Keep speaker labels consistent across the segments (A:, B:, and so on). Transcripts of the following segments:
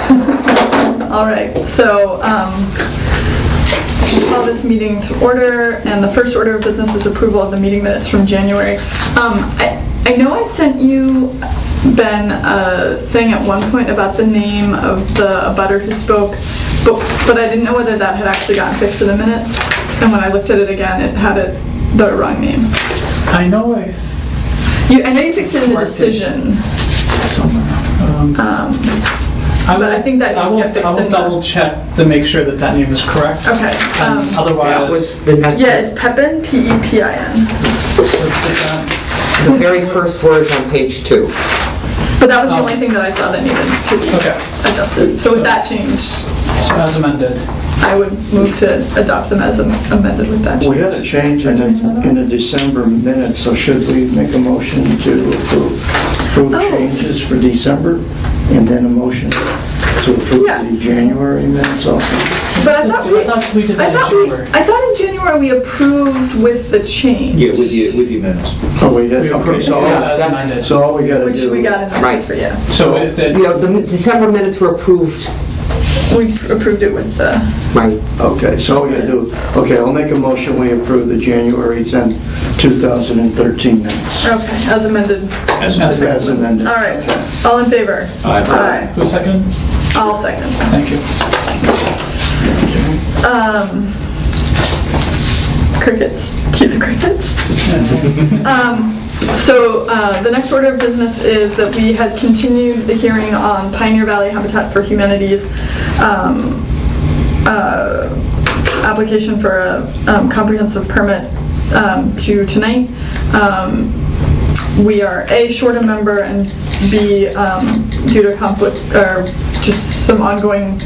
A: All right, so call this meeting to order, and the first order of business is approval of the meeting minutes from January. I know I sent you, Ben, a thing at one point about the name of the abutter who spoke, but I didn't know whether that had actually gotten fixed in the minutes, and when I looked at it again, it had the wrong name.
B: I know
A: you fixed it in the decision. But I think that needs to get fixed.
B: I will double check to make sure that name is correct.
A: Okay.
B: Otherwise,
A: it's Pepin, P-E-P-I-N.
C: The very first word on page 2.
A: But that was the only thing that I saw that needed to be adjusted. So with that change,
B: so as amended,
A: I would move to adopt them as amended with that change.
D: We had a change in the December minutes, so should we make a motion to approve changes for December, and then a motion to approve the January minutes also?
A: But I thought
B: we did that in January.
A: I thought in January we approved with the change.
E: Yeah, with the amendments.
D: Oh, we did. Okay, so
B: as amended.
D: so all we got to
A: Which
D: do.
A: we got in the minutes for,
B: So
C: the December minutes were approved.
A: We approved it with the...
C: Right.
D: Okay, so all we got to do. Okay, I'll make a motion. We approve the January 10, 2013 minutes.
A: Okay, as amended.
D: As amended.
A: All right.
D: Okay.
A: All in favor?
E: Aye.
B: Who's second?
A: I'll second.
B: Thank you.
A: Crickets. Cue the crickets. So the next order of business is that we had continued the hearing on Pioneer Valley Habitat for Humanity's application for a comprehensive permit to tonight. We are A, short a member, and B, due to conflict or just some ongoing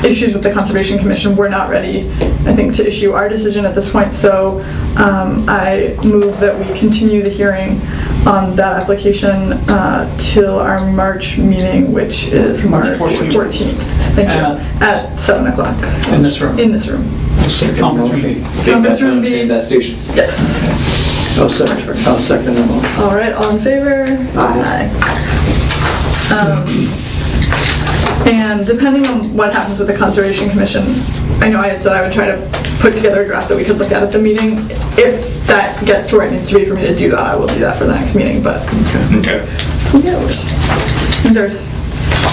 A: issues with the Conservation Commission, we're not ready, I think, to issue our decision at this point. So I move that we continue the hearing on that application till our March meeting, which is March 14th. Thank you. At 7 o'clock.
B: In this room.
A: In this room.
B: Conference room B.
E: Same that station.
A: Yes.
D: I'll second the motion.
A: All right, all in favor? Aye. And depending on what happens with the Conservation Commission, I know I had said I would try to put together a draft that we could look at the meeting. If that gets to where it needs to be for me to do that, I will do that for the next meeting, but
E: Okay.
A: who knows? There's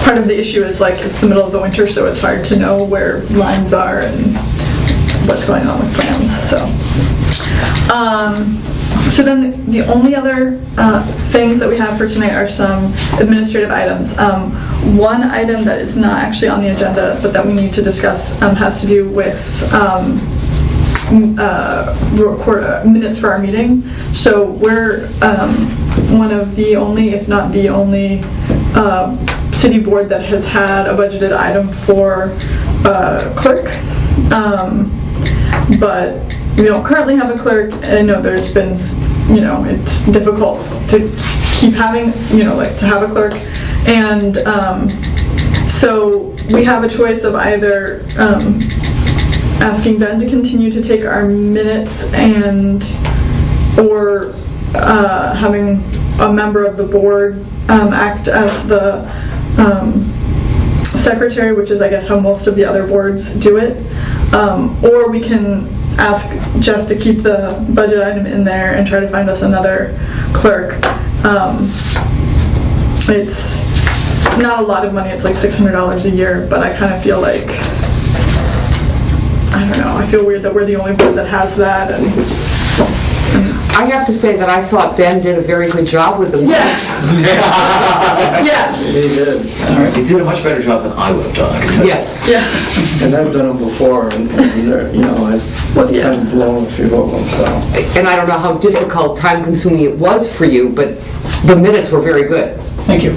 A: part of the issue is like it's the middle of the winter, so it's hard to know where lines are and what's going on with plans, so then the only other things that we have for tonight are some administrative items. One item that is not actually on the agenda but that we need to discuss has to do with minutes for our meeting. So we're one of the only, if not the only, city board that has had a budgeted item for clerk. But we don't currently have a clerk. I know there's been, it's difficult to keep having, to have a clerk. And so we have a choice of either asking Ben to continue to take our minutes or having a member of the board act as the secretary, which is I guess how most of the other boards do it. Or we can ask Jess to keep the budget item in there and try to find us another clerk. It's not a lot of money, it's like $600 a year, but I kind of feel like, I don't know, I feel weird that we're the only board that has that. And
C: I have to say that I thought Ben did a very good job with them.
A: Yes. Yeah.
D: He did.
E: He did a much better job than I would have done.
C: Yes.
A: Yeah.
D: And I've done them before, and I've blown a few of them, so.
C: And I don't know how difficult, time-consuming it was for you, but the minutes were very good.
B: Thank you.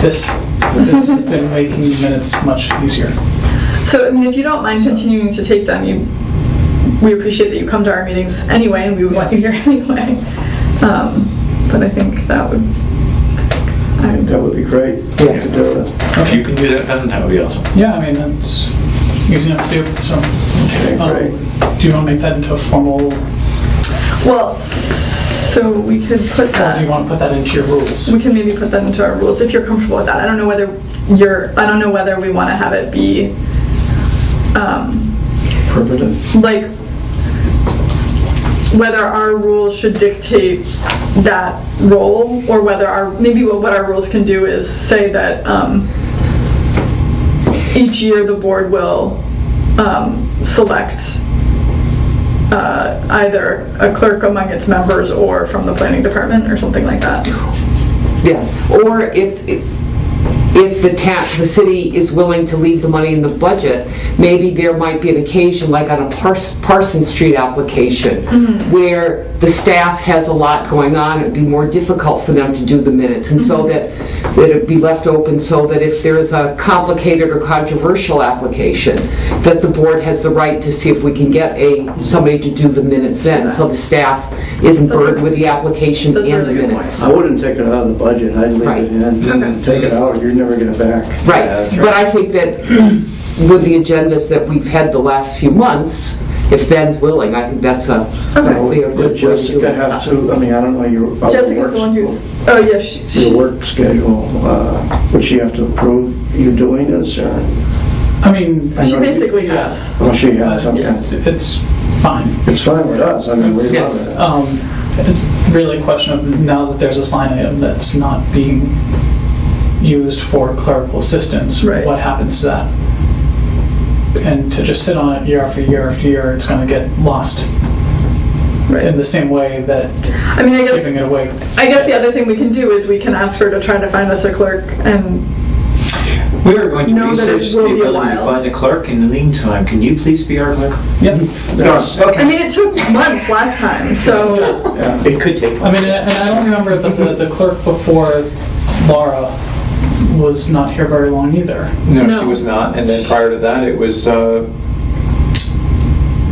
B: This has been making the minutes much easier.
A: So, I mean, if you don't mind continuing to take them, we appreciate that you come to our meetings anyway, and we would want you here anyway. But I think that would...
D: That would be great.
C: Yes.
D: To do it.
E: If you can do that, that would be awesome.
B: Yeah, I mean, it's easy enough to do, so.
D: Okay, great.
B: Do you want to make that into a formal...
A: Well, So we could put
B: Or do you
A: that,
B: want to put that into your rules?
A: we can maybe put that into our rules if you're comfortable with that. I don't know whether we want to have it be,
D: Prohibitive.
A: like, whether our rules should dictate that role, or whether what our rules can do is say that each year the board will select either a clerk among its members or from the planning department or something like that.
C: Yeah, or if the city is willing to leave the money in the budget, maybe there might be an occasion, like on a Parsons Street application, where the staff has a lot going on, it'd be more difficult for them to do the minutes, and so that it'd be left open so that if there's a complicated or controversial application, that the board has the right to see if we can get somebody to do the minutes then, so the staff isn't burdened with the application
A: That's a
C: and the
A: really good
C: minutes.
D: I wouldn't take it out of the budget, I'd leave
C: Right.
D: it in.
A: Okay.
D: Take it out, you're never get it back.
C: Right,
E: Yeah, that's
C: but I think that with the agendas that we've had the last few months, if Ben's willing, I think that's probably a good way to do
D: Jessica
C: it.
D: have to, I mean, I don't know your other
A: Jessica's the one who's, oh yeah, she's,
D: your work schedule, would she have to approve you doing this, or?
B: I mean,
D: I
A: she
D: know you-
A: basically has.
D: Oh, she has, okay.
B: it's fine.
D: It's fine with us, I mean, we love
C: Yes.
D: it.
B: It's really a question of now that there's this line item that's not being used for clerical assistance,
A: Right.
B: what happens to that? And to just sit on it year after year after year, it's going to get lost in
A: Right.
B: the same way that
A: I mean,
B: giving it away.
A: I guess the other thing we can do is we can ask her to try to find us a clerk, and
E: We are going to
A: Know that it
E: research
A: will
E: the
A: be a
E: ability to
A: while.
E: find a clerk. In the meantime, can you please be our clerk?
B: Yep.
D: That's-
E: Okay.
A: I mean, it took months last time, so
D: yeah.
E: It could take.
B: I mean, and I don't remember the clerk before Laura was not here very long either.
F: No,
A: No.
F: she was not. And then prior to that, it was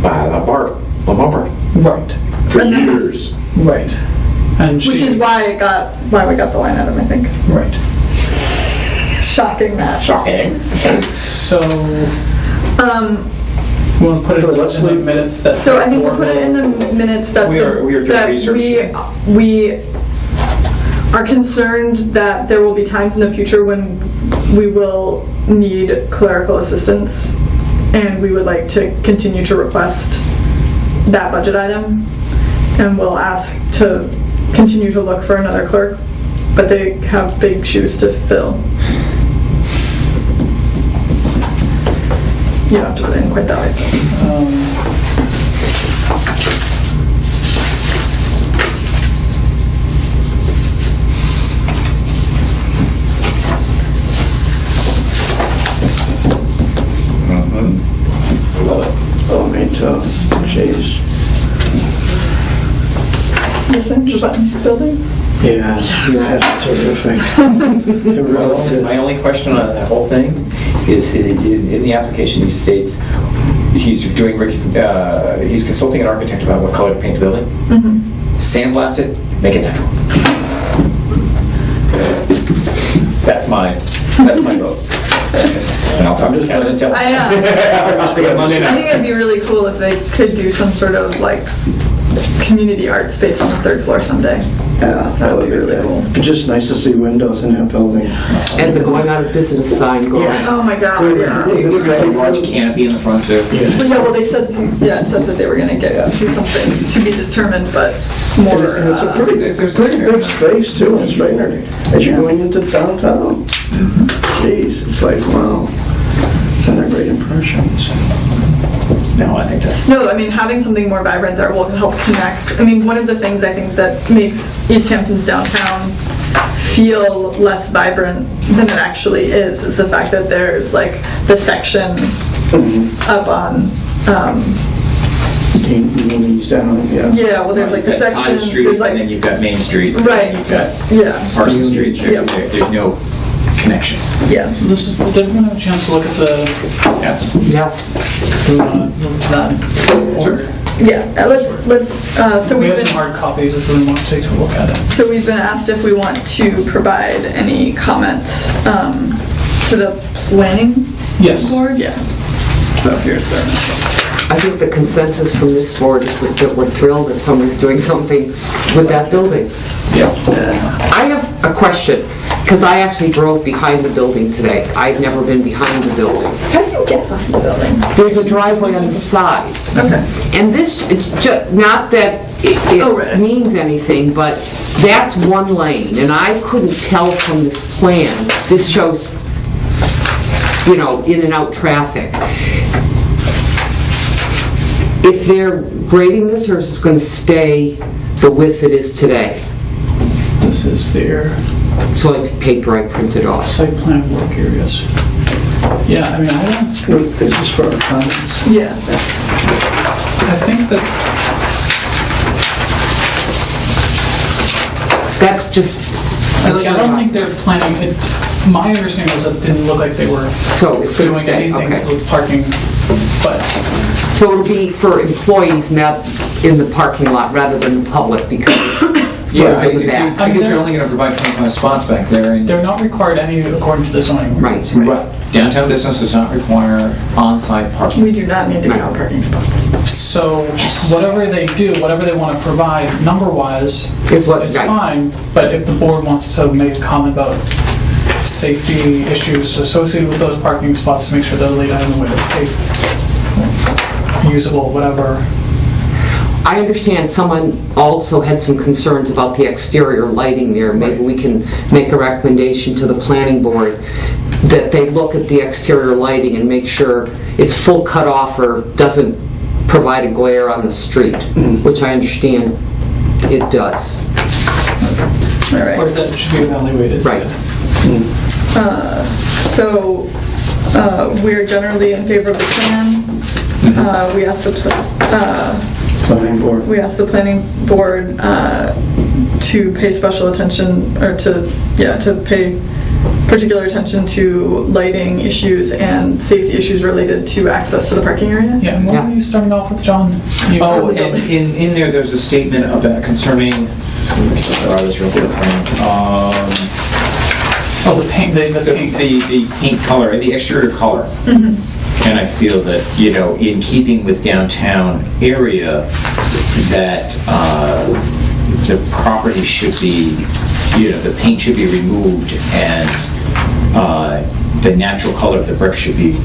F: Barb, Lombard,
B: Right.
F: for
A: And then-
F: years.
B: Right. And
A: which is why we got the line item, I think.
B: Right.
A: Shocking that.
F: Shocking.
B: So,
A: Um,
B: we want to put it
D: Let's
B: in the
D: leave-
B: minutes that...
A: so I think we'll put it in the minutes that
E: We are doing
A: that
E: research.
A: we are concerned that there will be times in the future when we will need clerical assistance, and we would like to continue to request that budget item, and we'll ask to continue to look for another clerk, but they have big shoes to fill. You don't have to put it in quite that way.
D: Oh, me too, jeez.
A: Listen, the button building?
D: Yeah, that's terrific. It really
G: My
D: is.
G: only question on that whole thing is in the application he states he's he's consulting an architect about what color to paint the building. Sandblast it, make it natural. That's my vote. And I'll talk to Kevin and tell him.
A: I think it'd be really cool if they could do some sort of like community art space on the third floor someday.
D: Yeah,
A: That would be really
D: good.
A: cool.
D: It's just nice to see windows in that building.
C: And the going out of business sign going.
A: Oh my god, yeah.
E: They've got a large canopy in the front too.
A: But yeah, well, they said, it said that they were gonna do something to be determined, but more,
D: And it's a pretty big space too, it's right there, as you're going into downtown. Jeez, it's like, wow, it's a great impression.
E: No, I think that's.
A: no, I mean, having something more vibrant there will help connect. I mean, one of the things I think that makes East Hampton's downtown feel less vibrant than it actually is the fact that there's like the section up on,
D: East down, yeah.
A: yeah, well, there's like the
E: You've got
A: section,
E: Pine Street,
A: there's
E: and then
A: like,
E: you've got Main Street.
A: Right.
E: And you've got
A: yeah,
E: Parsons Street.
A: Yeah.
E: There's no connection.
A: yeah.
B: Did we have a chance to look at the...
E: Yes.
C: Yes.
B: Do we want to move to that order?
A: Yeah, so
B: We
A: we've
B: have some
A: been,
B: hard copies if anyone wants to take a look at it.
A: so we've been asked if we want to provide any comments to the planning
B: Yes.
A: board. Yeah. So here's the.
C: I think the consensus from this board is that we're thrilled that somebody's doing something with that building.
G: Yeah.
C: I have a question, because I actually drove behind the building today. I've never been behind the building.
A: How do you get behind the building?
C: There's a driveway on the side.
A: Okay.
C: And this, not that
A: Oh, right.
C: it means anything, but that's one lane, and I couldn't tell from this plan. This shows, you know, in and out traffic. If they're grading this, or is this going to stay the width it is today?
B: This is their
C: So like paper I printed off.
B: site plan work areas. Yeah, I mean,
D: This is for our comments.
A: Yeah.
B: I think that,
C: That's just,
B: I don't think they're planning, my understanding was that it didn't look like they were
C: so it's going to
B: doing
C: stay,
B: anything
C: okay.
B: with parking, but
C: So it'll be for employees not in the parking lot rather than the public, because it's sort of in the back.
G: I guess you're only going to provide 25 spots back there. And
B: they're not required any according to the zoning.
C: Right.
B: ordinance.
G: Right. Downtown business does not require on-site parking.
A: We do not need to count parking spots.
B: So whatever they do, whatever they want to provide number-wise
C: Is what-
B: is
C: right.
B: fine, but if the board wants to make a comment about safety issues associated with those parking spots, to make sure they're laid out in a way that's safe, usable, whatever.
C: I understand someone also had some concerns about the exterior lighting there. Maybe we can make a recommendation to the planning board that they look at the exterior lighting and make sure it's full cutoff or doesn't provide a glare on the street, which I understand it does.
A: All
B: Or
A: right.
B: that should be evaluated.
C: Right.
A: So, we're generally in favor of the plan. We asked
D: Planning board.
A: we asked the planning board to pay special attention, or to pay particular attention to lighting issues and safety issues related to access to the parking area.
B: Yeah, and what
C: Yeah.
B: were you starting off with, John? You-
G: Oh, and in there, there's a statement about concerning, where are this real quick, Frank?
B: Oh, the paint, the
G: The
B: paint.
G: paint color, the exterior color. And I feel that, you know, in keeping with downtown area, that the property should be, you know, the paint should be removed, and the natural color of the brick should be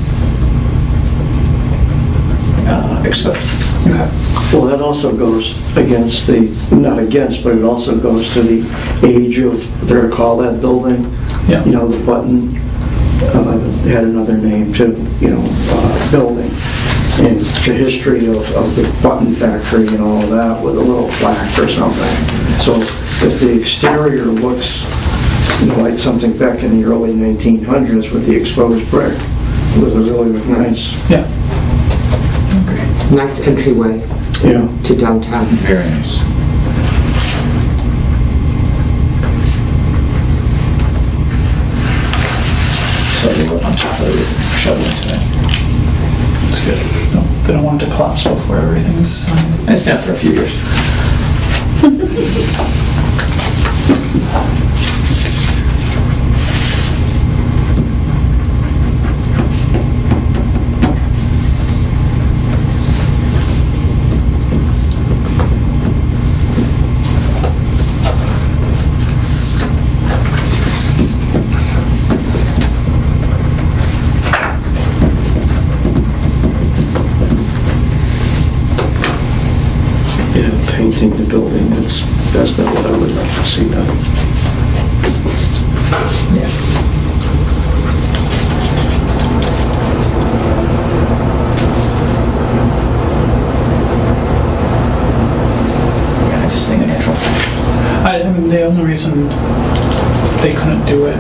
G: exposed.
B: Okay.
D: Well, that also goes against the, not against, but it also goes to the age of, they're going to call that building,
B: Yeah.
D: you know, the Button, they had another name too, you know, building. And the history of the Button factory and all of that with a little plaque or something. So if the exterior looks, you know, like something back in the early 1900s with the exposed brick, it was a really nice,
B: Yeah. Okay.
C: Nice entryway
D: yeah.
C: to downtown.
G: Very nice. So they were on top of the shoveling today.
B: That's good. No, they don't want it to collapse before everything's signed.
G: It's been for a few years.
D: Yeah, painting the building, that's not what I would like to see done.
G: Yeah. Yeah, I just think a natural.
B: I mean, the only reason they couldn't do it,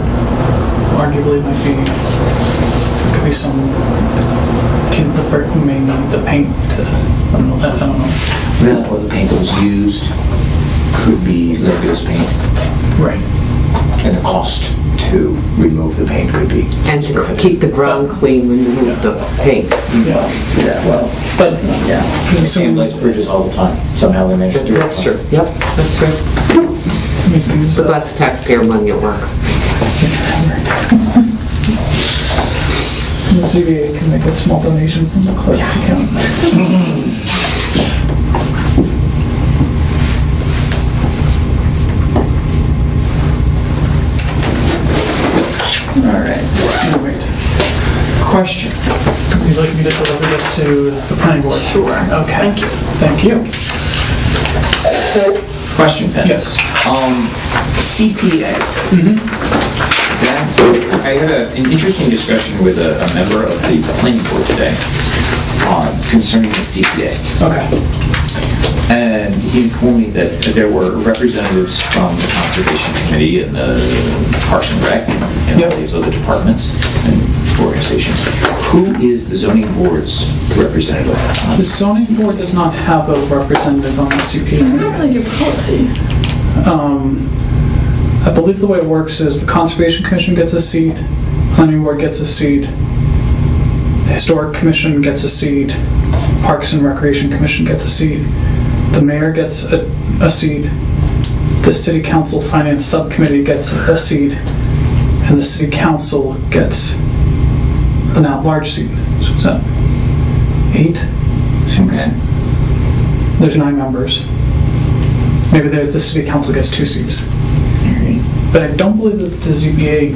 B: arguably, might be, there could be some, the brick may need the paint to, I don't know,
G: That or the paint that was used could be Lego's paint,
B: Right.
G: and the cost to remove the paint could be.
C: And to keep the ground clean when you move the paint.
B: Yeah.
A: Yeah, well,
B: But,
A: yeah.
G: Sand lights bridges all the time. Somehow they manage to do it.
C: That's true. Yep, that's true. So that's taxpayer money at work.
B: The ZBA can make a small donation from the clerk account.
A: All right.
B: Anyway,
G: Question.
B: would you like me to deliver this to the planning board?
A: Sure.
B: Okay.
A: Thank you.
B: Thank you.
G: Question, Ben.
B: Yes.
G: CPA. That, I had an interesting discussion with a member of the planning board today concerning the CPA.
B: Okay.
G: And he informed me that there were representatives from the Conservation Committee and the Parks and Rec and all these other departments and organizations. Who is the zoning board's representative?
B: The zoning board does not have a representative on the CPA.
A: We don't really do policy.
B: I believe the way it works is the Conservation Commission gets a seat, Planning Board gets a seat, the Historic Commission gets a seat, Parks and Recreation Commission gets a seat, the mayor gets a seat, the City Council Finance Subcommittee gets a seat, and the City Council gets an at-large seat. So is that 8 seats?
G: Okay.
B: There's 9 members. Maybe the City Council gets 2 seats. But I don't believe that the ZBA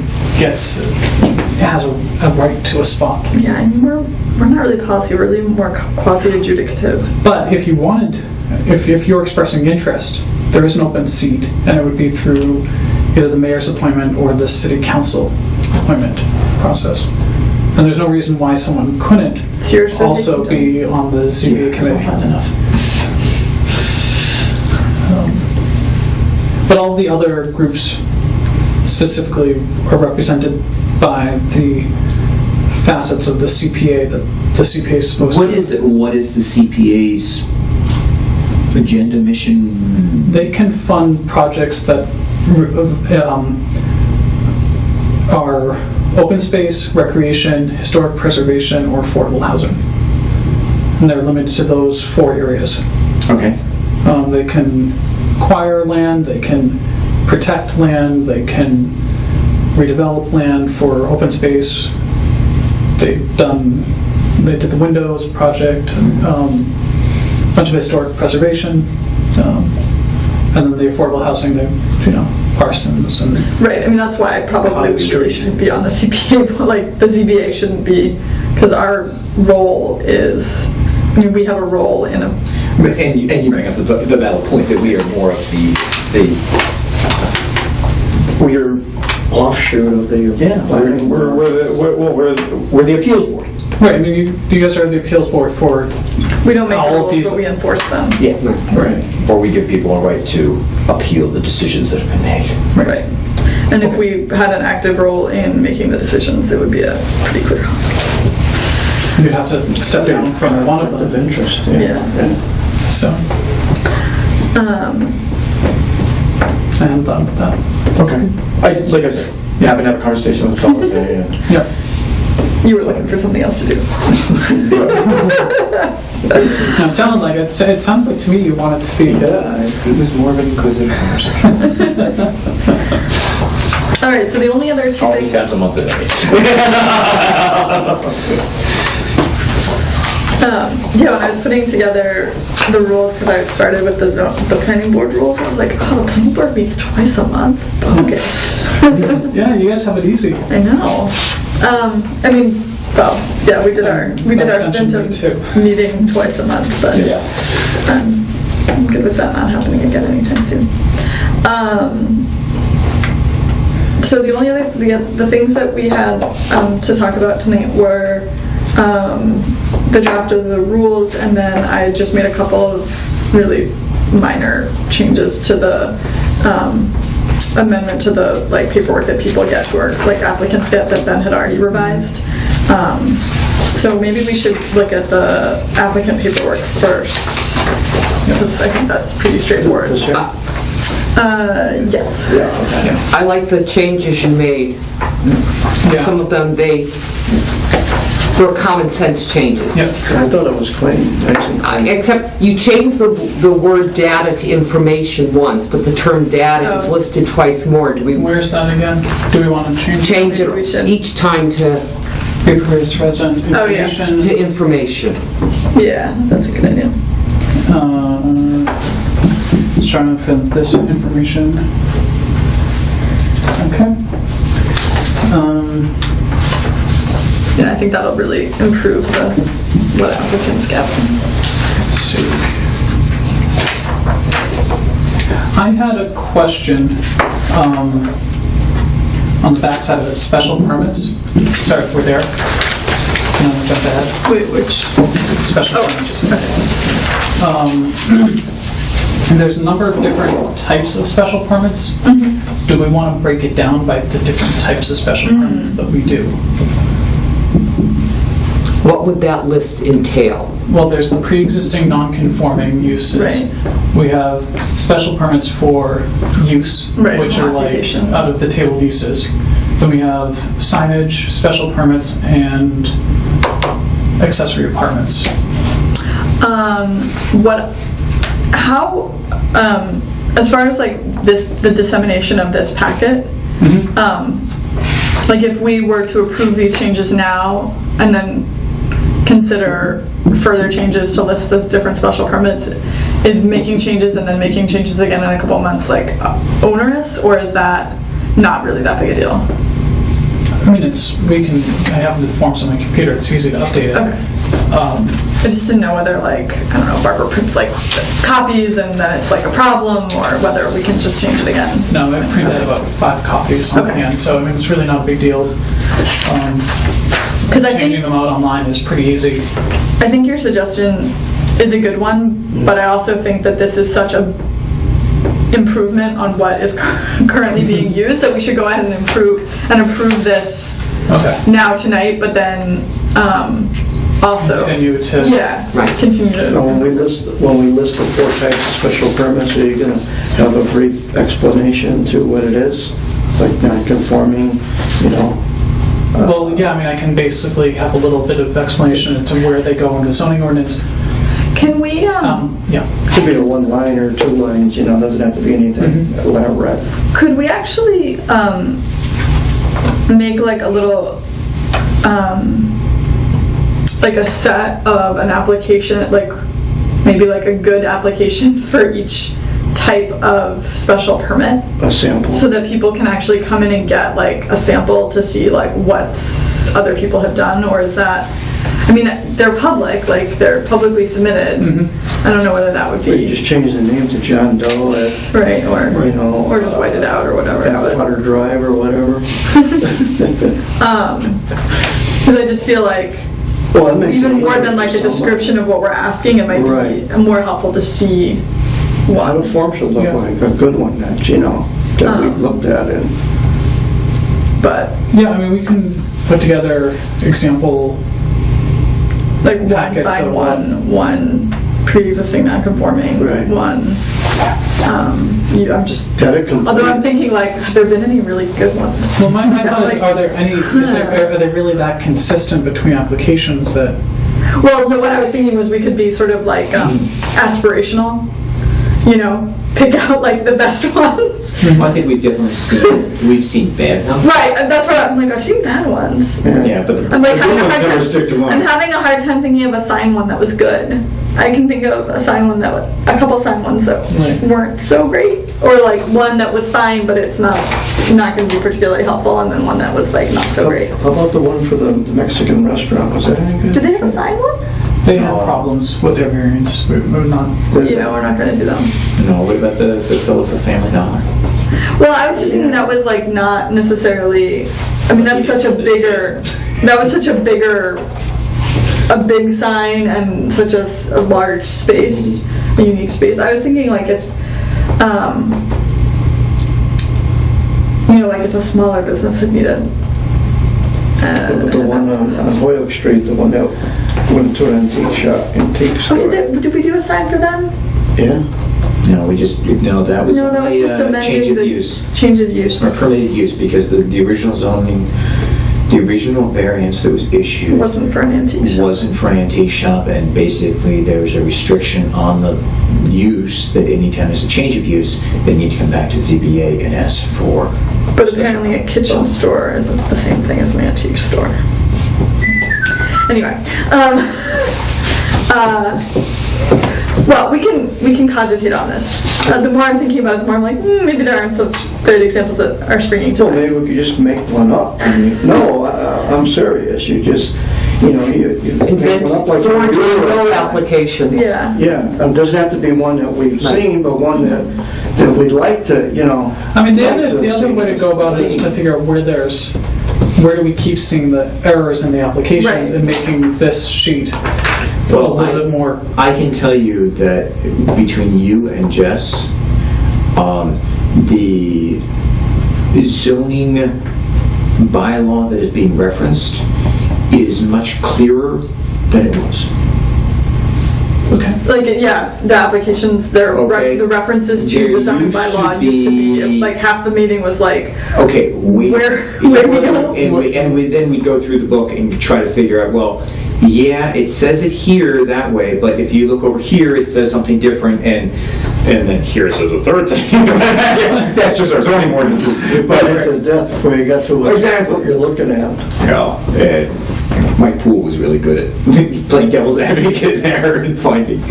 B: has a right to a spot.
A: Yeah, I mean, we're not really policy, we're really more quasi-adjudicative.
B: But if you wanted, if you're expressing interest, there is an open seat, and it would be through either the mayor's appointment or the city council appointment process. And there's no reason why someone couldn't also be on the ZBA committee. But all the other groups specifically are represented by the facets of the CPA that the CPA is supposed to.
G: What is the CPA's agenda, mission?
B: They can fund projects that are open space, recreation, historic preservation, or affordable housing. And they're limited to those 4 areas.
G: Okay.
B: They can acquire land, they can protect land, they can redevelop land for open space. They did the windows project, a bunch of historic preservation, and then the affordable housing, Parsons and...
A: Right, I mean, that's why probably we really shouldn't be on the CPA, but like the ZBA shouldn't be, because our role is, I mean, we have a role in a...
H: And you bring up the valid point that we are more of
D: We're offshoot of the...
H: we're the appeals board.
B: Right, I mean, you guys are the appeals board for...
A: We don't make the
B: all of
A: rules,
B: these-
A: but we enforce them.
H: Yeah, right. Or we give people a right to appeal the decisions that have been made.
A: Right. And if we had an active role in making the decisions, it would be a pretty clear conflict.
B: You'd have to step down from one of
D: Of
B: them.
D: interest,
A: Yeah.
B: So, I hadn't thought about that.
H: Okay. Like I said, you happen to have a conversation with Paul.
B: Yeah.
A: You were looking for something else to do.
B: No, it sounded like it. It sounded like to me you wanted to be...
H: It was more of an inquisitive conversation.
A: All right, so the only other 2
G: How many
A: things...
G: times a month is it?
A: Yeah, when I was putting together the rules, because I started with the planning board rules, I was like, oh, the planning board meets twice a month? Bogus.
B: Yeah, you guys have it easy.
A: I know. I mean, well, yeah, we did our stint of meeting twice a month, but I'm good with that not happening again anytime soon. So the only other the things that we had to talk about tonight were the draft of the rules, and then I just made a couple of really minor changes to the amendment to the paperwork that people get, who are applicants get, that Ben had already revised. So maybe we should look at the applicant paperwork first, because I think that's pretty straightforward. Yes.
C: I like the changes you made. Some of them, they were common sense changes.
B: Yep.
D: I thought it was clean, actually.
C: Except you changed the word data to information once, but the term data is listed twice more. Do we
B: Where's that again? Do we want to change?
C: change
A: Maybe we
C: it
A: should.
C: each time to
B: Paper-based resident
A: Oh, yeah.
B: information.
C: To information.
A: Yeah, that's a good idea.
B: Trying to fit this information. Okay.
A: Yeah, I think that'll really improve what applicants get.
B: Let's see. I had a question on the backside of it, special permits. Sorry if we're there. No, jump ahead.
A: Wait, which?
B: Special permits. And there's a number of different types of special permits. Do we want to break it down by the different types of special permits that we do?
C: What would that list entail?
B: Well, there's the pre-existing non-conforming uses.
A: Right.
B: We have special permits for use,
A: Right,
B: which are like
A: application.
B: out of the table of uses. Then we have signage, special permits, and accessory apartments.
A: As far as like the dissemination of this packet, like if we were to approve these changes now and then consider further changes to list the different special permits, is making changes and then making changes again in a couple of months like onerous, or is that not really that big a deal?
B: I mean, I have the forms on my computer, it's easy to update it.
A: Okay. I just didn't know whether, like, I don't know, Barbara prints like copies and then it's like a problem, or whether we can just change it again.
B: No, I printed about 5 copies on
A: Okay.
B: hand, so I mean, it's really not a big deal.
A: Because I
B: Changing
A: think
B: them out online is pretty easy.
A: I think your suggestion is a good one, but I also think that this is such a improvement on what is currently being used that we should go ahead and approve this
B: Okay.
A: now tonight, but then also
B: Continue to.
A: yeah,
C: Right.
A: continue to
D: Now, when we list the 4 types of special permits, are you going to have a brief explanation to what it is? Like non-conforming, you know?
B: Well, yeah, I mean, I can basically have a little bit of explanation into where they go in the zoning ordinance.
A: Can we
B: Yeah.
D: Could be a 1 line or 2 lines, you know, doesn't have to be anything elaborate.
A: could we actually make like a little like a set of an application, like maybe like a good application for each type of special permit,
D: A sample.
A: so that people can actually come in and get like a sample to see like what other people have done? Or is that, I mean, they're public, like they're publicly submitted. I don't know whether that would
D: You
A: be
D: just change the name to John Doe at,
A: right, or
D: you know,
A: or just white it out or whatever. but-
D: Atwater Drive or whatever.
A: Because I just feel like
D: Well, that makes it
A: even more
D: easier
A: than like
D: for
A: a description of what we're asking, it might be
D: Right.
A: more helpful to see
D: What a
A: what.
D: form should look
B: Yeah.
D: like, a good one that, you know, that we've looked at and.
A: But
B: Yeah, I mean, we can put together example.
A: like one
B: Packets
A: sign,
B: of
A: one pre-existing non-conforming,
D: Right.
A: one. I'm just.
D: Got it complete.
A: Although I'm thinking like, have there been any really good ones?
B: Well, my thought is, are they really that consistent between applications that?
A: Well, no, what I was thinking was we could be sort of like aspirational, you know, pick out like the best ones.
G: Well, I think we've seen bad ones.
A: Right, and that's what I'm like, I've seen bad ones.
G: Yeah, but
A: I'm like
F: The
A: having
F: good
A: a
F: ones
A: hard
F: never
A: time.
F: stick to
A: I'm
F: mine.
A: having a hard time thinking of a sign one that was good. I can think of a sign one that a couple sign ones that weren't so great, or like one that was fine, but it's not going to be particularly helpful, and then one that was like not so great.
D: How about the one for the Mexican restaurant, was that any good?
A: Do they have a sign one?
B: They had problems with their variants. We're not.
A: Yeah, we're not going to do them.
G: No, what about the Phillips of Family Dollar?
A: Well, I was just thinking that was like not necessarily. I mean, that's such a bigger. That was such a big sign and such a large space, a unique space. I was thinking like if, you know, like if a smaller business had needed.
D: The one on Hoyok Street, the one that went to an antique store.
A: Did we do a sign for them?
D: Yeah.
G: No, that was
A: No, that was just
G: only change
A: amending
G: of
A: the
G: use.
A: change of use.
G: Or permitted use, because the original zoning, the original variance that was
A: It
G: issued
A: wasn't for an antique shop.
G: wasn't for an antique shop, and basically there was a restriction on the use that anytime there's a change of use, they need to come back to ZBA and ask for.
A: But apparently a kitchen store isn't the same thing as an antique store. Anyway, well, we can cogitate on this. The more I'm thinking about it, the more I'm like, maybe there aren't such great examples that are springing to
D: Well,
A: mind.
D: maybe we could just make one up. I mean, no, I'm serious. You just, you make
C: Invent
D: one up like you
C: foreign
D: do all the
C: road
D: time.
C: applications.
A: Yeah.
D: Yeah, it doesn't have to be one that we've seen, but one that we'd like to,
B: I mean, the
D: like
B: other
D: to
B: way to
D: see
B: go about it is to figure out where do we keep seeing the errors in the applications
A: Right.
B: and making this sheet a
G: Well,
B: little bit more.
G: I can tell you that between you and Jess, the zoning bylaw that is being referenced is much clearer than it was.
B: Okay.
A: Like, yeah, the applications,
G: Okay.
A: the references to
G: There
A: the zoning
G: used to
A: bylaw used to be,
G: be-
A: like, half the meeting was like,
G: Okay,
A: Where we go?
G: and then we'd go through the book and try to figure out, well, yeah, it says it here that way, but if you look over here, it says something different, and then here it says a third thing. That's just our zoning ordinance.
D: But into depth before you got to what you're looking at.
G: Mike Poole was really good at playing devil's advocate there and finding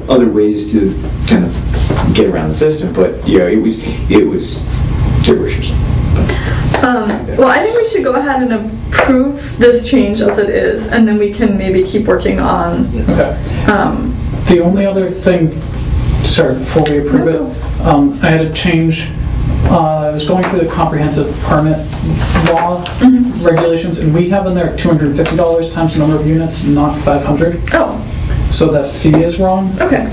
G: other ways to kind of get around the system. But it was delicious.
A: well, I think we should go ahead and approve this change as it is, and then we can maybe keep working on,
B: Okay. The only other thing, sorry, before we approve it, I had a change. I was going through the comprehensive permit law regulations, and we have in there $250 times the number of units, not 500.
A: oh,
B: So that fee is wrong.
A: okay.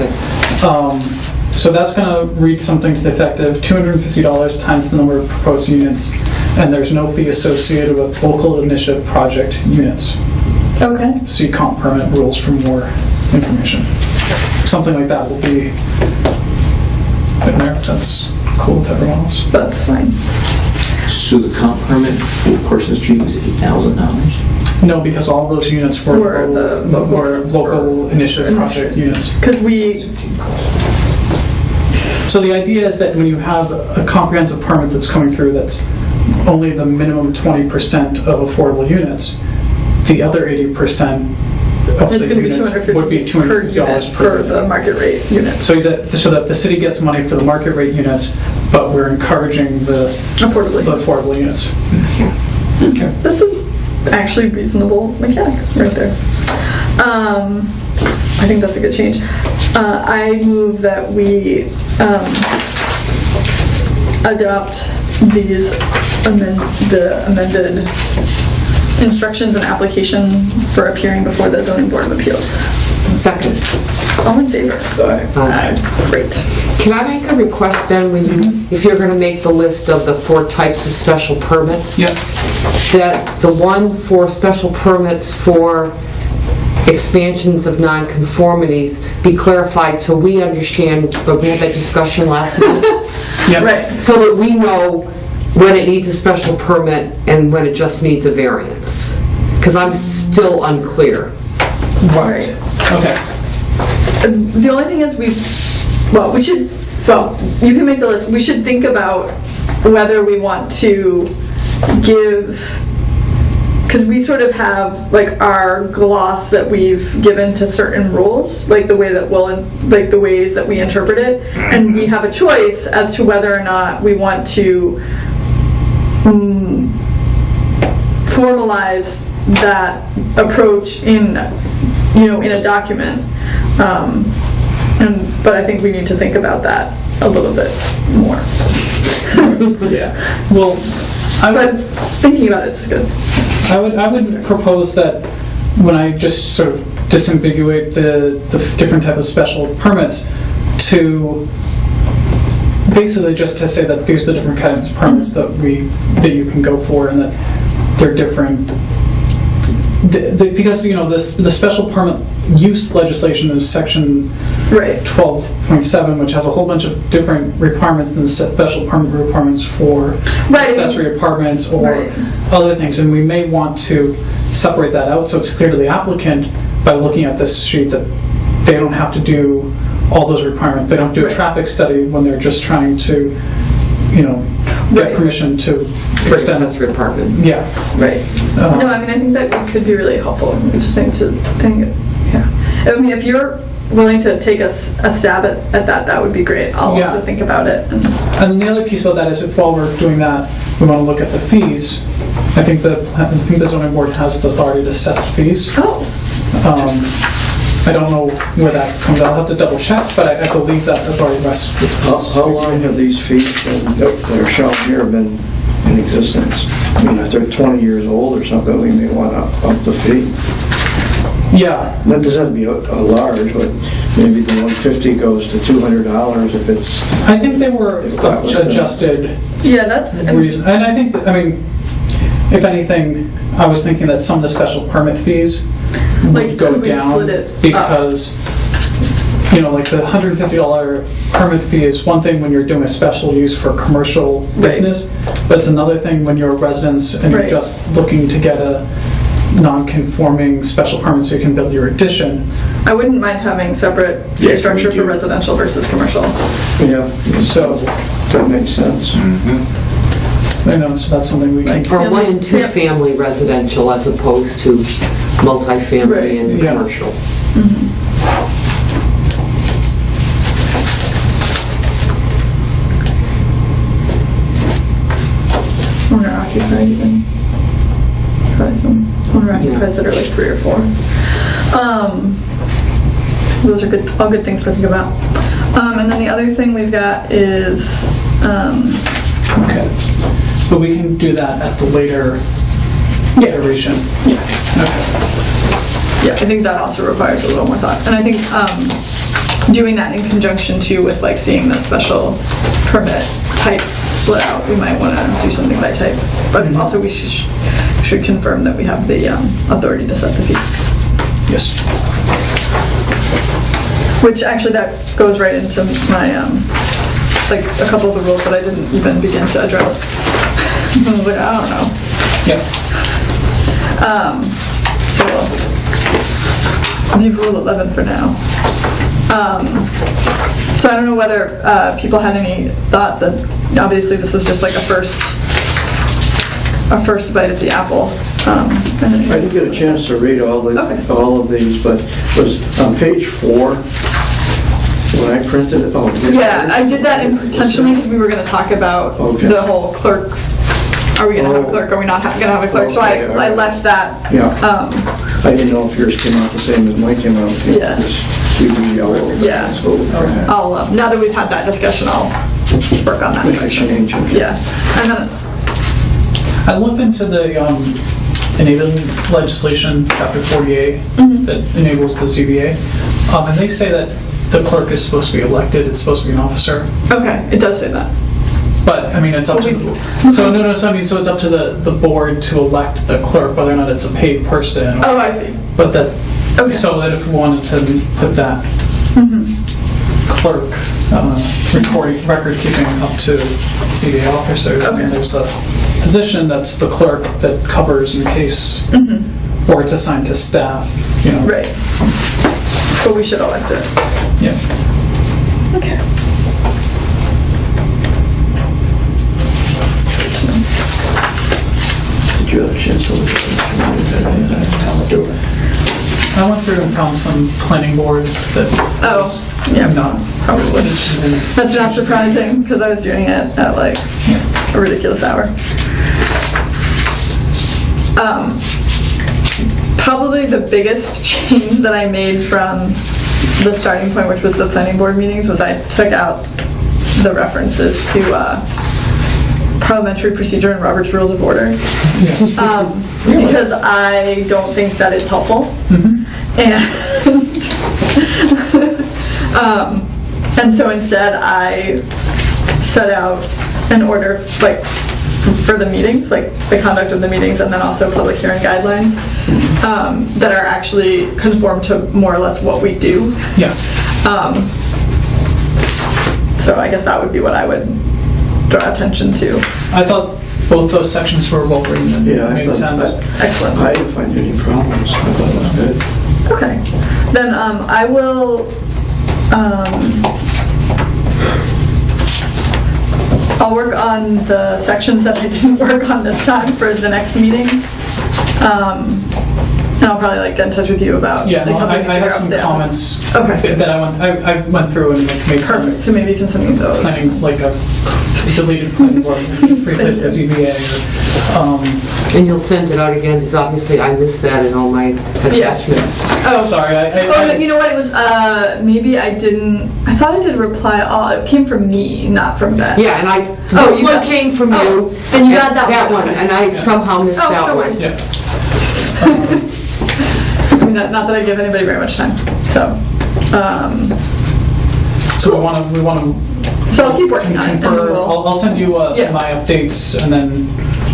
B: So that's going to read something to the effect of $250 times the number of proposed units, and there's no fee associated with local initiative project units.
A: Okay.
B: See comp permit rules for more information. Something like that will be in there, if that's cool with everyone else.
A: That's fine.
G: So the comp permit for Parsons Street was $8,000?
B: No, because all those units were
A: Were
B: local initiative project units.
A: Because we,
B: So the idea is that when you have a comprehensive permit that's coming through that's only the minimum 20% of affordable units, the other 80% of
A: it's
B: the
A: going to be
B: units would be
A: $250 per unit
B: $250
A: for the market rate unit.
B: So that the city gets money for the market rate units, but we're encouraging the
A: Affordably.
B: affordable units. Okay.
A: That's actually reasonable mechanic right there. I think that's a good change. I move that we adopt the amended instructions and application for appearing before the Zoning Board of Appeals.
C: Second.
A: All in favor?
C: Aye.
A: Great.
C: Can I make a request then, if you're going to make the list of the 4 types of special permits?
B: Yep.
C: That the one for special permits for expansions of nonconformities be clarified so we understand, but we had that discussion last month,
B: Yep.
A: Right.
C: so that we know when it needs a special permit and when it just needs a variance. Because I'm still unclear.
B: Right. Okay.
A: The only thing is you can make the list. We should think about whether we want to give, because we sort of have like our gloss that we've given to certain rules, like the way that the ways that we interpret it, and we have a choice as to whether or not we want to formalize that approach in a document. But I think we need to think about that a little bit more.
B: Yeah. Well,
A: But thinking about it is good.
B: I would propose that when I just sort of disambiguate the different type of special permits, to basically just to say that these are the different kinds of permits that you can go for, and that they're different. Because the special permit use legislation is section
A: Right.
B: 12.7, which has a whole bunch of different requirements than the special permit requirements for
A: Right.
B: accessory apartments or
A: Right.
B: other things, and we may want to separate that out so it's clear to the applicant by looking at this sheet that they don't have to do all those requirements. They don't do a traffic study when they're just trying to get
A: Right.
B: permission to
C: For
B: extend.
C: accessory apartment.
B: Yeah.
A: Right. No, I mean, I think that could be really helpful. I just think yeah. I mean, if you're willing to take a stab at that, that would be great. I'll
B: Yeah.
A: also think about it.
B: And then the other piece about that is if while we're doing that, we want to look at the fees. I think the zoning board has the authority to set the fees.
A: Oh,
B: I don't know where that comes out. I'll have to double check, but I believe that authority rests with
D: How long have these fees been, that are shown here, been in existence? I mean, if they're 20 years old or something, we may want to up the fee.
B: Yeah,
D: That doesn't have to be a large, but maybe the 150 goes to $200 if it's,
B: I think they were
D: If that was done.
B: adjusted
A: yeah, that's...
B: reason. And I think, if anything, I was thinking that some of the special permit fees
A: Like,
B: would go
A: could we
B: down
A: split it up?
B: because, like the $150 permit fee is one thing when you're doing a special use for commercial
A: Right.
B: business, but it's another thing when you're a resident and you're
A: Right.
B: just looking to get a non-conforming special permit so you can build your addition.
A: I wouldn't mind having separate fee
E: Yeah,
A: structure
E: we
A: for
E: do.
A: residential versus commercial.
D: yeah,
B: So,
D: that makes sense.
B: so that's something we can.
C: Or one and two
A: Yeah.
C: family residential as opposed to multifamily
A: Right.
C: and
B: Yeah.
C: commercial.
A: Owner occupied even. Probably some owner occupied that are like 3 or 4. Those are good, all good things to think about. And then the other thing we've got is,
B: Okay. But we can do that at the later iteration.
A: yeah,
B: Okay.
A: I think that also requires a little more thought. And I think doing that in conjunction too with like seeing the special permit types split out, we might want to do something by type. But also we should confirm that we have the authority to set the fees.
B: Yes.
A: Which actually that goes right into my, like a couple of the rules that I didn't even begin to address. I was like, I don't know.
B: Yeah.
A: So we'll leave rule 11 for now. So I don't know whether people had any thoughts, and obviously this was just like a first bite of the apple.
D: I didn't get a chance to read
A: Okay.
D: all of these, but it was on page 4, when I printed it,
A: Yeah, I did that intentionally because we were going to talk about
D: Okay.
A: the whole clerk. Are we going to have a clerk? Are we not going to have a clerk? So
D: Okay, all
A: I
D: right.
A: left that.
D: Yeah. I didn't know if yours came out the same as mine came out.
A: Yeah.
D: We do yellow.
A: Yeah.
D: So,
A: I'll now that we've had that discussion, I'll work on that
D: make a
A: section.
D: change.
A: Yeah, and then
B: I looked into the enabling legislation, chapter 48, that enables the ZBA, and they say that the clerk is supposed to be elected, it's supposed to be an officer,
A: okay, it does say that.
B: but it's up to, so it's up to the board to elect the clerk, whether or not it's a paid person,
A: Oh, I see.
B: but that,
A: Okay.
B: so that if we wanted to put that clerk record keeping up to ZBA officers,
A: Okay.
B: there's a position that's the clerk that covers in case, or it's assigned to staff,
A: Right. But we should elect it.
B: Yeah.
A: Okay.
D: Did you have a chance to look at this?
B: I went through and found some planning board that
A: Oh,
B: was
A: yeah,
B: not
A: probably.
B: interested in it.
A: That's not surprising because I was doing it at like a ridiculous hour. Probably the biggest change that I made from the starting point, which was the planning board meetings, was I took out the references to parliamentary procedure and Robert's Rules of Order. Because I don't think that it's helpful. And so instead I set out an order like for the meetings, like the conduct of the meetings, and then also public hearing guidelines that are actually conform to more or less what we do.
B: Yeah.
A: So I guess that would be what I would draw attention to.
B: I thought both those sections were well written and
D: Yeah, I
B: made
D: thought
B: sense.
A: Excellent.
D: I didn't find any problems. I thought it was good.
A: Okay. Then I I'll work on the sections that I didn't work on this time for the next meeting. And I'll probably like get in touch with you about.
B: Yeah,
A: like,
B: no,
A: helping
B: I
A: figure
B: have
A: out
B: some
A: the-
B: comments
A: Okay.
B: that I went through and like made some
A: Perfect, so maybe you can send me those.
B: planning, like a deleted planning board, replace the ZBA.
C: And you'll send it out again, because obviously I missed that in all my attachments.
B: Oh, sorry,
A: Oh, no, you know what, it was, maybe I didn't, I thought I did reply all, it came from me, not from Ben.
C: Yeah, and
A: Oh,
C: this
A: you
C: one
A: got-
C: came from
A: oh,
C: you.
A: and you got that one.
C: That one, and I somehow missed
A: Oh,
C: that
A: no
C: one.
A: worries.
B: Yeah.
A: I mean, not that I give anybody very much time, so,
B: So we want to
A: so I'll keep working on it, and
B: confer,
A: we'll,
B: I'll send you
A: Yeah.
B: my updates and then,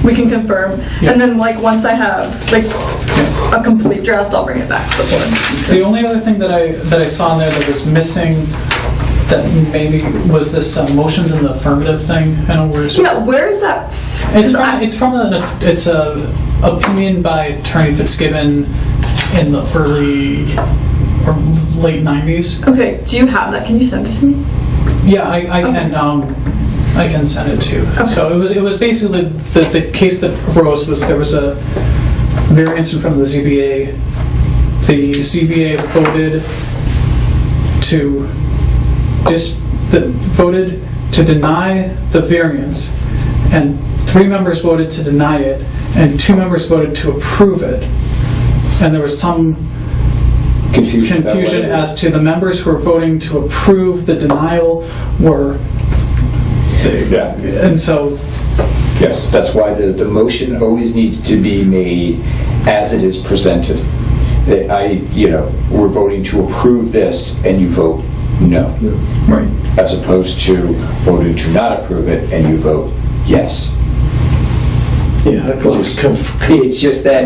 A: we can confirm,
B: Yeah.
A: and then like, once I have, like, a complete draft, I'll bring it back to the board.
B: the only other thing that I saw in there that was missing, that maybe was this motions in the affirmative thing. I don't know where.
A: Yeah, where is that?
B: It's a opinion by Attorney Fitzgibbon in the early or late 90s.
A: Okay, do you have that? Can you send it to me?
B: Yeah, I can send it to you.
A: Okay.
B: So it was basically the case that arose was there was a variance in front of the ZBA. The ZBA voted to deny the variance, and 3 members voted to deny it, and 2 members voted to approve it. And there was some
H: Confusion
B: as to the members who were voting to approve the denial were,
H: Yeah.
B: and so,
H: Yes, that's why the motion always needs to be made as it is presented. That we're voting to approve this, and you vote no.
B: right.
H: As opposed to voting to not approve it, and you vote yes.
D: Yeah, that goes
H: It's just that,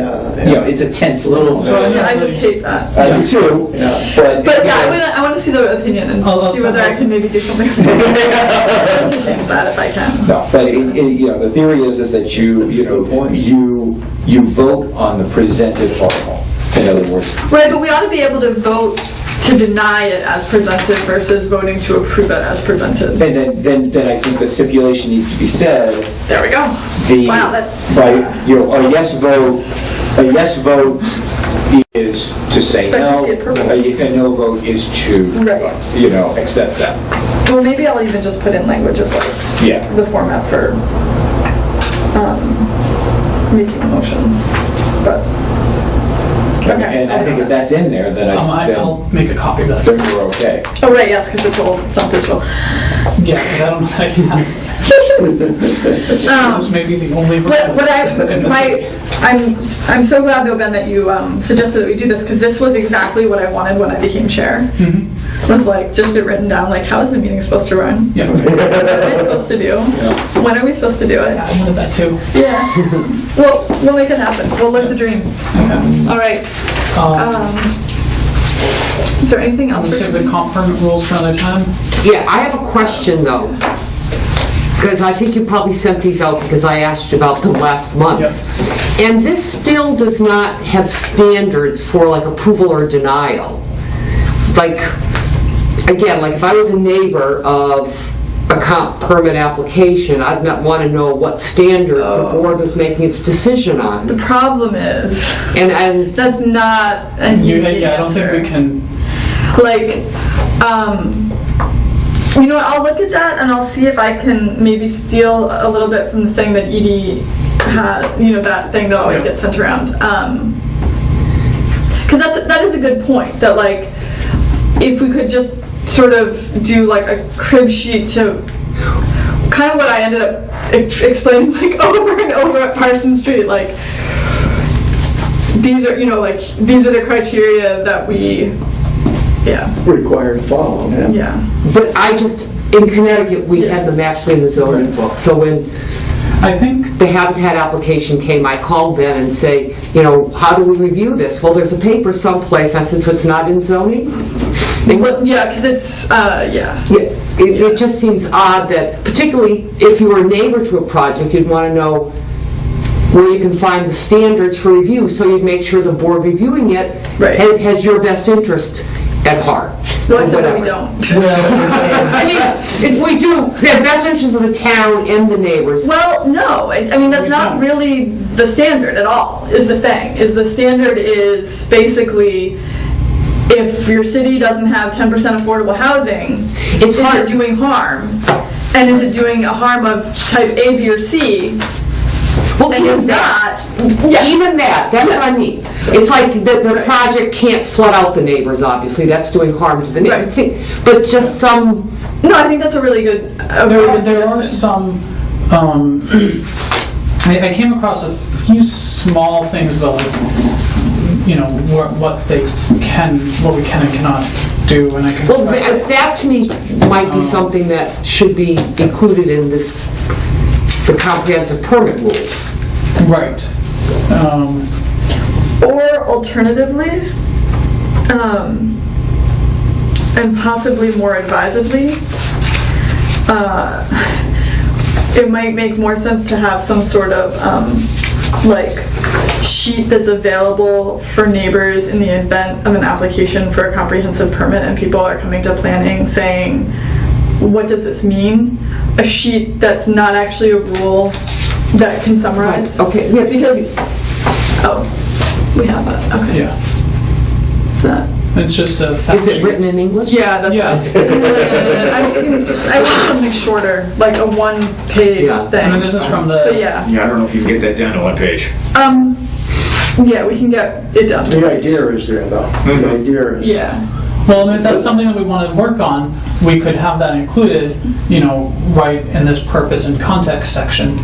H: it's a tense little.
B: So
A: Yeah, I just hate that.
H: I do too, but.
A: But yeah, I want to see the opinion and
B: I'll
A: see whether I can maybe do something to change that if I can.
H: No, but the theory is that you vote on the presented article. In other words,
A: Right, but we ought to be able to vote to deny it as presented versus voting to approve it as presented.
H: and then I think the stipulation needs to be said.
A: There we go. Wow, that's...
H: A yes vote is to say
A: Expect to
H: no.
A: see approval.
H: A no vote is to
A: Right.
H: accept that.
A: Well, maybe I'll even just put in language of like
H: Yeah.
A: the format for making a motion. But okay.
H: And I think if that's in there, then
B: I'll make a copy of that.
H: then we're okay.
A: Oh right, yes, because it's old. It's not digital.
B: Yeah, because I don't know how you have. This may be the only.
A: I'm so glad though, Ben, that you suggested that we do this, because this was exactly what I wanted when I became chair. Was like just it written down, like, how is the meeting supposed to run?
B: Yeah.
A: What are we supposed to do? When are we supposed to do it?
B: I wanted that too.
A: Yeah. Well, we'll make it happen. We'll live the dream.
B: Okay.
A: All right. Is there anything else?
B: We'll save the comp permit rules for another time.
C: Yeah, I have a question though. Because I think you probably sent these out because I asked you about them last month.
B: Yep.
C: And this still does not have standards for like approval or denial. Like, again, like if I was a neighbor of a comp permit application, I'd not want to know what standards the board was making its decision on.
A: The problem is,
C: And
A: that's not an easy
B: I don't think we
A: answer.
B: can.
A: Like, you know what, I'll look at that and I'll see if I can maybe steal a little bit from the thing that Edie had, that thing that always gets sent around. Because that is a good point, that like, if we could just sort of do like a crib sheet to kind of what I ended up explaining like over and over at Parsons Street, like these are, these are the criteria that we,
D: required to follow.
C: But I just, in Connecticut, we had them actually in the zoning book. So when
B: I think
C: the Habitat application came, I called them and say, how do we review this? Well, there's a paper someplace. I said, so it's not in zoning?
A: well, yeah, because it's,
C: Yeah, it just seems odd that, particularly if you were a neighbor to a project, you'd want to know where you can find the standards for review, so you'd make sure the board reviewing it
A: Right.
C: has your best interest at heart.
A: Well, except that we
C: whatever.
A: don't.
C: I mean, we do, the best interests of the town and the neighbors.
A: Well, no, I mean, that's not really the standard at all, is the thing. Is the standard is basically, if your city doesn't have 10% affordable housing,
C: It's
A: is
C: hard.
A: it doing harm? And is it doing a harm of type A, B, or C?
C: Well,
A: And
C: even
A: if
C: that,
A: not,
C: even that, that's what I mean. It's like the project can't flood out the neighbors, obviously, that's doing harm to the neighbors. But just some,
A: no, I think that's a really good
B: There are
A: suggestion.
B: some, I came across a few small things about, like, you know, what we can and cannot do, and I can.
C: well, that to me might be something that should be included in this, the comprehensive permit rules.
B: Right.
A: Or alternatively, and possibly more advisedly, it might make more sense to have some sort of like sheet that's available for neighbors in the event of an application for a comprehensive permit and people are coming to planning saying, what does this mean? A sheet that's not actually a rule that can summarize.
C: Okay, yeah,
A: Because, oh, we have that, okay.
B: Yeah.
A: What's that?
B: It's just a fact
C: is it
B: sheet.
C: written in English?
A: Yeah, that's
B: Yeah.
A: I want something shorter, like a one-page
C: Yeah.
A: thing.
B: I mean, this is from
A: But
B: the,
A: yeah,
G: Yeah, I don't know if you can get that down to one page.
A: yeah, we can get it done.
D: The idea is there, though. The idea is.
A: Yeah,
B: well, if that's something that we want to work on, we could have that included, you know, right in this purpose and context section.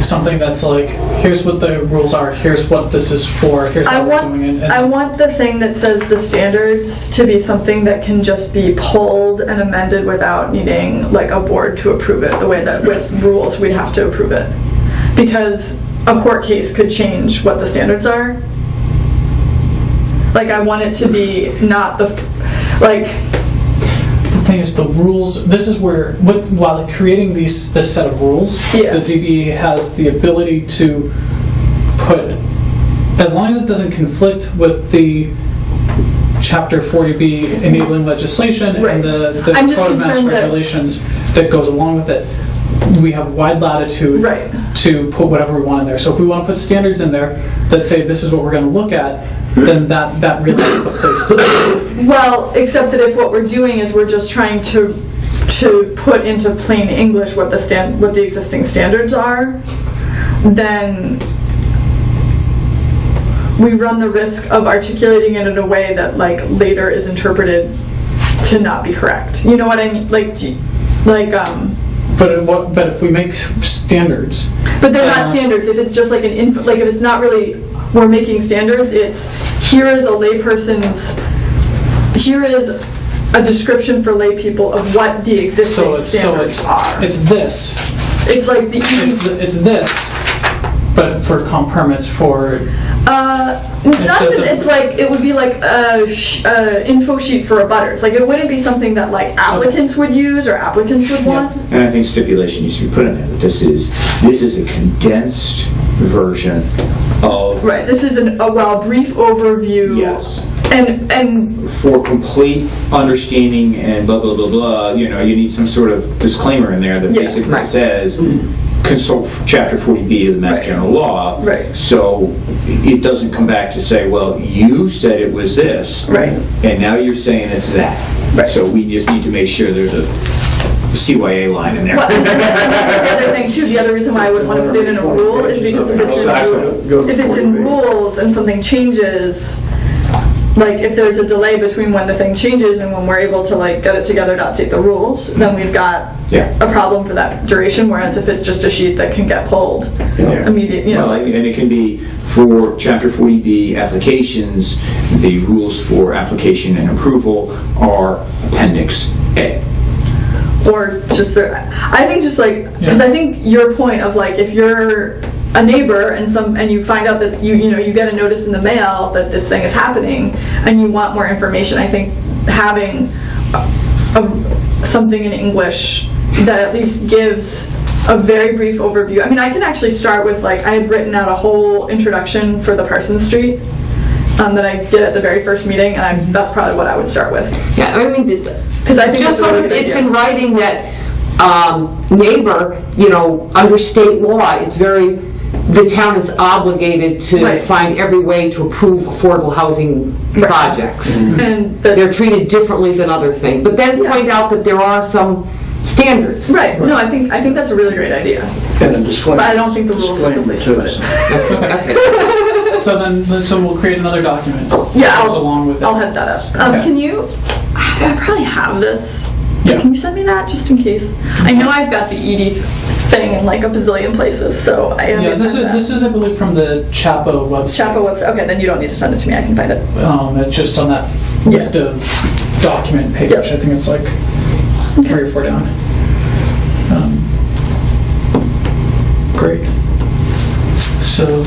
B: Something that's like, here's what the rules are, here's what this is for, here's
A: I
B: how we're doing it.
A: want, I want the thing that says the standards to be something that can just be pulled and amended without needing like a board to approve it, the way that with rules we'd have to approve it. Because a court case could change what the standards are. Like I want it to be not the, like,
B: The thing is, the rules, this is where, while creating this set of rules,
A: Yeah.
B: the ZBA has the ability to put, as long as it doesn't conflict with the Chapter 40B enabling legislation
A: Right.
B: and the
A: I'm just
B: Code of Mass
A: concerned that-
B: Regulations that goes along with it, we have wide latitude
A: Right.
B: to put whatever we want in there. So if we want to put standards in there that say this is what we're going to look at, then that really is the place to do.
A: well, except that if what we're doing is we're just trying to put into plain English what the existing standards are, then we run the risk of articulating it in a way that like later is interpreted to not be correct. You know what I mean? Like,
B: But if we make standards,
A: but they're not standards. If it's just like an info, like if it's not really, we're making standards. It's here is a layperson's, here is a description for lay people of what the existing standards are.
B: it's this.
A: It's like the
B: It's this, but for comp permits for,
A: it's not
B: just
A: even,
B: a-
A: it's like, it would be like a info sheet for abutters. Like it wouldn't be something that like applicants would use or applicants would want.
G: And I think stipulation needs to be put in there, that this is a condensed version of,
A: Right, this is a brief overview.
G: yes,
A: And
G: for complete understanding and blah, blah, blah, blah, you know, you need some sort of disclaimer in there that
A: Yeah,
G: basically
C: right.
G: says, consult Chapter 40B of the Mass
A: Right.
G: General Law.
A: Right.
G: So it doesn't come back to say, well, you said it was this.
A: Right.
G: And now you're saying it's that.
A: Right.
G: So we just need to make sure there's a CYA line in there.
A: well, and the other thing too, the other reason why I would want to put it in a rule is because if it's in rules and something changes, like if there's a delay between when the thing changes and when we're able to like get it together to update the rules, then we've got
G: Yeah.
A: a problem for that duration, whereas if it's just a sheet that can get pulled immediately, you know,
G: Well,
A: like,
G: and it can be for Chapter 40B applications, the rules for application and approval are Appendix A.
A: or just I think just like, because I think your point of like if you're a neighbor and you find out that you get a notice in the mail that this thing is happening and you want more information, I think having something in English that at least gives a very brief overview. I mean, I can actually start with like, I had written out a whole introduction for the Parsons Street that I get at the very first meeting, and that's probably what I would start with.
C: Yeah, I mean,
A: Because I think
C: just
A: it's a
C: so
A: really good
C: it's
A: idea.
C: in writing that neighbor, under state law, the town is obligated to
A: Right.
C: find every way to approve affordable housing
A: Right.
C: projects.
A: And
C: They're treated differently than other things, but then
A: Yeah.
C: point out that there are some standards.
A: right, no, I think that's a really great idea.
D: And a disclaimer.
A: But I don't think the rules are
D: disclaimer,
A: simply to
D: too.
A: put it.
C: Okay.
B: So we'll create another document.
A: Yeah,
B: that goes along with it.
A: I'll head that up.
B: Okay.
A: Can you, I probably have this.
B: Yeah.
A: Can you send me that just in case? I know I've got the ED thing in like a bazillion places, so I haven't
B: Yeah, this
A: had that.
B: is I believe from the Chapo website.
A: Chapo website. Okay, then you don't need to send it to me. I can find it.
B: It's just on that list of document page.
A: Yep.
B: I think it's like 3 or 4 down. Great. So,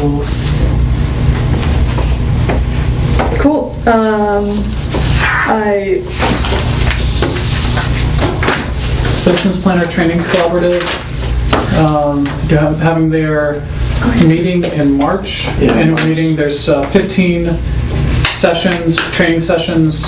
A: Cool.
B: Citizens Planner Training Collaborative, having their meeting in March.
D: Yeah.
B: Annual meeting, there's 15 sessions, training sessions.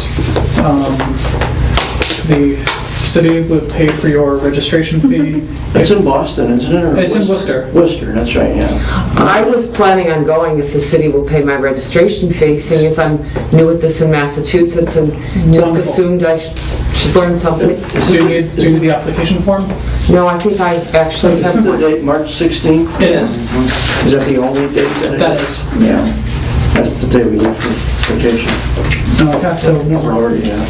B: The city would pay for your registration fee.
D: It's in Boston, isn't it? or
B: It's in Worcester.
D: Worcester, that's right, yeah.
C: I was planning on going if the city will pay my registration fee, seeing as I'm new at this in Massachusetts and just
B: Wonderful.
C: assumed I should learn something.
B: Do you need the application form?
C: No, I think I actually
D: Isn't
C: have
D: the
C: one.
D: date March 16th?
B: It is.
D: Is that the only date that it
B: That is.
D: Yeah. That's the day we leave for vacation.
B: Okay, so
D: Already, yeah.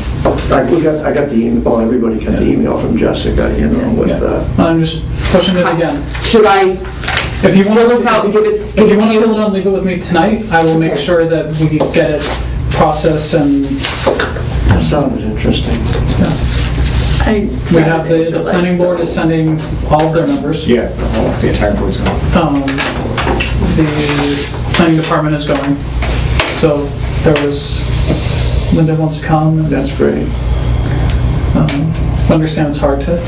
D: I got the email, well, everybody got the email from Jessica, with,
B: I'm just pushing it again.
C: Should I
B: If you want
C: fill this out and give it
B: If
C: to
B: you want to fill it
C: you?
B: out and leave it with me tonight, I will make
C: Okay.
B: sure that we get it processed and
D: that sounded interesting.
B: we have the planning board is sending all of their members.
G: Yeah, the entire board's going.
B: The planning department is going. So there was, Linda wants to come. And,
D: That's great.
B: understand it's hard to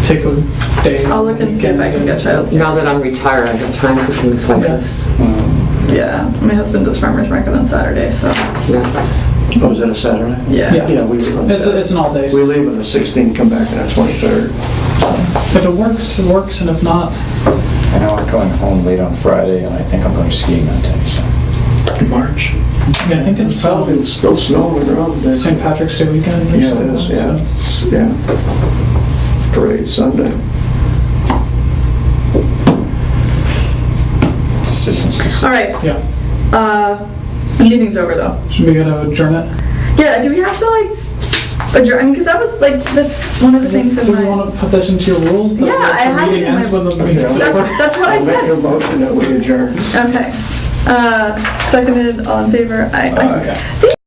B: take a day.
A: I'll look and see if I can get childcare.
C: Now that I'm retired, I have time for things like this.
A: Yeah, my husband does farmer's market on Saturday, so
C: Yeah.
D: Oh, is that a Saturday?
A: yeah.
D: Yeah, we leave on
B: It's
D: Saturday.
B: an all day.
D: We leave on the 16th, come back on the 23rd.
B: If it works, it works, and if not,
H: I know I'm going home late on Friday, and I think I'm going skiing that day, so.
D: March.
B: yeah, I think it's
D: It's still snowing around there.
B: St. Patrick's Day weekend. Or
D: Yeah, it
B: something,
D: is,
B: so-
D: yeah. Yeah. Parade Sunday.
H: Decisions.
A: All right.
B: Yeah.
A: The meeting's over though.
B: Should we get to adjourn it?
A: Yeah. Do we have to like adjourn? I mean, because that was like one of the things in
B: Do we
A: my.
B: want to put this into your rules? That
A: Yeah,
B: the
A: I had it
B: meeting
A: in my-
B: ends when the meeting's
D: Yeah.
B: over?
A: That's what I
D: I'll make a
A: said.
D: motion that we adjourn.
A: Okay. Seconded. All in favor.
D: Aye.
A: I